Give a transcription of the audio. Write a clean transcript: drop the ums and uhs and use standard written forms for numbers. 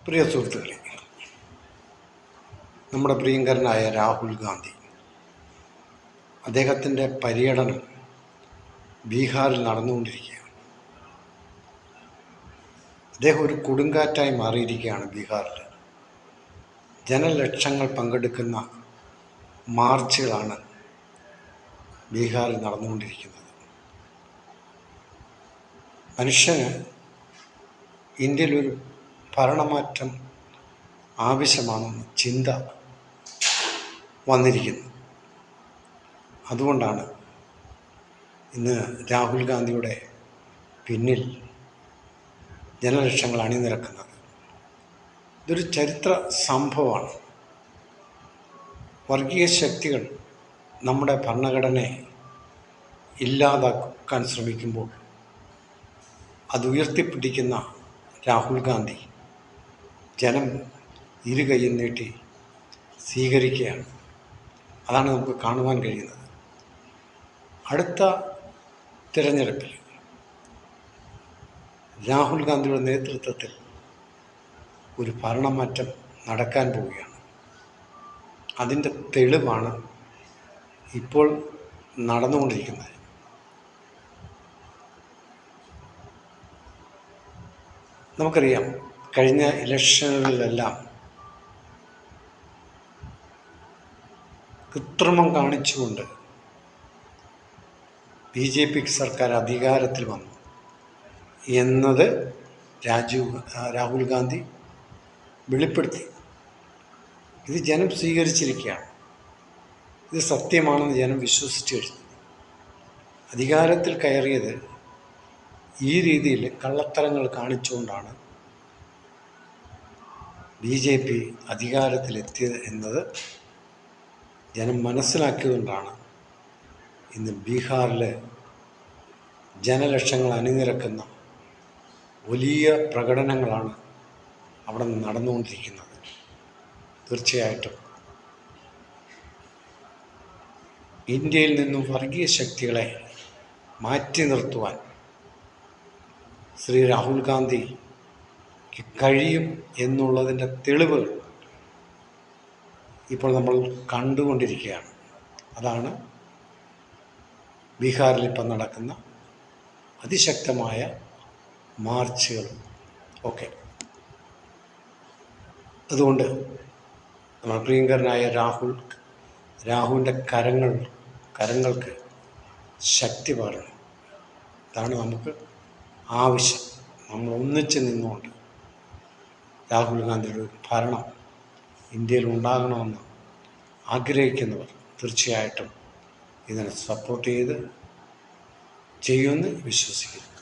പ്രിയ സുഹൃത്തുക്കളെ, നമ്മുടെ പ്രിയങ്കരനായ രാഹുൽ ഗാന്ധി അദ്ദേഹത്തിൻ്റെ പര്യടനം ബീഹാറിൽ നടന്നുകൊണ്ടിരിക്കുകയാണ്. അദ്ദേഹം ഒരു കൊടുങ്കാറ്റായി മാറിയിരിക്കുകയാണ്. ബീഹാറിൽ ജനലക്ഷങ്ങൾ പങ്കെടുക്കുന്ന മാർച്ചുകളാണ് ബീഹാറിൽ നടന്നുകൊണ്ടിരിക്കുന്നത്. മനുഷ്യന് ഇന്ത്യയിലൊരു ഭരണമാറ്റം ആവശ്യമാണെന്ന് ചിന്ത വന്നിരിക്കുന്നു. അതുകൊണ്ടാണ് ഇന്ന് രാഹുൽ ഗാന്ധിയുടെ പിന്നിൽ ജനലക്ഷങ്ങൾ അണിനിരക്കുന്നത്. ഇതൊരു ചരിത്ര സംഭവമാണ്. വർഗീയ ശക്തികൾ നമ്മുടെ ഭരണഘടനയെ ഇല്ലാതാക്കാൻ ശ്രമിക്കുമ്പോൾ അത് ഉയർത്തിപ്പിടിക്കുന്ന രാഹുൽ ഗാന്ധി ജനം ഇരുകൈയും നീട്ടി സ്വീകരിക്കുകയാണ്. അതാണ് നമുക്ക് കാണുവാൻ കഴിയുന്നത്. അടുത്ത തിരഞ്ഞെടുപ്പിൽ രാഹുൽ ഗാന്ധിയുടെ നേതൃത്വത്തിൽ ഒരു ഭരണമാറ്റം നടക്കാൻ പോവുകയാണ്. അതിൻ്റെ തെളിവാണ് ഇപ്പോൾ നടന്നുകൊണ്ടിരിക്കുന്നത്. നമുക്കറിയാം, കഴിഞ്ഞ ഇലക്ഷനുകളിലെല്ലാം കൃത്രിമം കാണിച്ചുകൊണ്ട് BJP സർക്കാർ അധികാരത്തിൽ വന്നു എന്നത് രാഹുൽ ഗാന്ധി വെളിപ്പെടുത്തി. ഇത് ജനം സ്വീകരിച്ചിരിക്കുകയാണ്. ഇത് സത്യമാണെന്ന് ജനം വിശ്വസിച്ചു കഴിഞ്ഞു. അധികാരത്തിൽ കയറിയത് ഈ രീതിയിൽ കള്ളത്തരങ്ങൾ കാണിച്ചുകൊണ്ടാണ് BJP അധികാരത്തിലെത്തിയത് എന്നത് ജനം മനസ്സിലാക്കിയതുകൊണ്ടാണ് ഇന്ന് ബീഹാറിൽ ജനലക്ഷങ്ങൾ അണിനിരക്കുന്ന വലിയ പ്രകടനങ്ങളാണ് അവിടെ നടന്നുകൊണ്ടിരിക്കുന്നത്. തീർച്ചയായിട്ടും ഇന്ത്യയിൽ നിന്നും വർഗീയ ശക്തികളെ മാറ്റി നിർത്തുവാൻ ശ്രീ രാഹുൽ ഗാന്ധിക്ക് കഴിയും എന്നുള്ളതിൻ്റെ തെളിവുകൾ ഇപ്പോൾ നമ്മൾ കണ്ടുകൊണ്ടിരിക്കുകയാണ്. അതാണ് ബീഹാറിൽ ഇപ്പം നടക്കുന്ന അതിശക്തമായ മാർച്ചുകൾ ഒക്കെ. അതുകൊണ്ട് നമ്മൾ പ്രിയങ്കരനായ രാഹുലിൻ്റെ കരങ്ങൾക്ക് ശക്തി പകരണം. ഇതാണ് നമുക്ക് ആവശ്യം. നമ്മൾ ഒന്നിച്ച് നിന്നുകൊണ്ട് രാഹുൽ ഗാന്ധിയുടെ ഒരു ഭരണം ഇന്ത്യയിൽ ഉണ്ടാകണമെന്ന് ആഗ്രഹിക്കുന്നവർ തീർച്ചയായിട്ടും ഇതിനെ സപ്പോർട്ട് ചെയ്യുമെന്ന് വിശ്വസിക്കുന്നു.